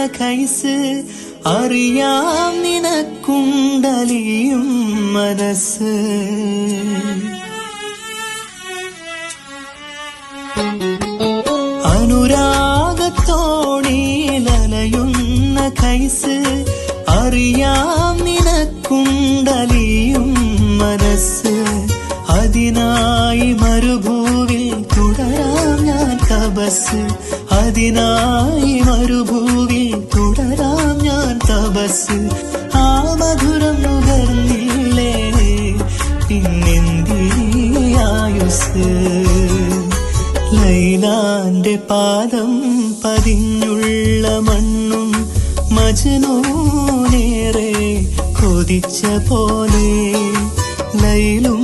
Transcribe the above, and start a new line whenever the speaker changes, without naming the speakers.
കൈസ് അറിയാം നിനക്കുണ്ടലിയും മനസ്സ്. അനുരാഗത്തോണിലലയുന്ന കൈസ് അറിയാം നിനക്കുണ്ടലിയും മനസ്സ്. അതിനായി മരുഭൂവിൽ തുടരാം ഞാൻ തപസ്. അതിനായി മരുഭൂവിൽ തുടരാം ഞാൻ തപസ്. ആ മധുരം നുകർന്നില്ലേ പിന്നെന്തിയായുസ്. ലൈലാന്റെ പാദം പതിഞ്ഞുള്ള മണ്ണും മജ്നൂനേറെ കൊതിച്ച പോലെ ലൈലു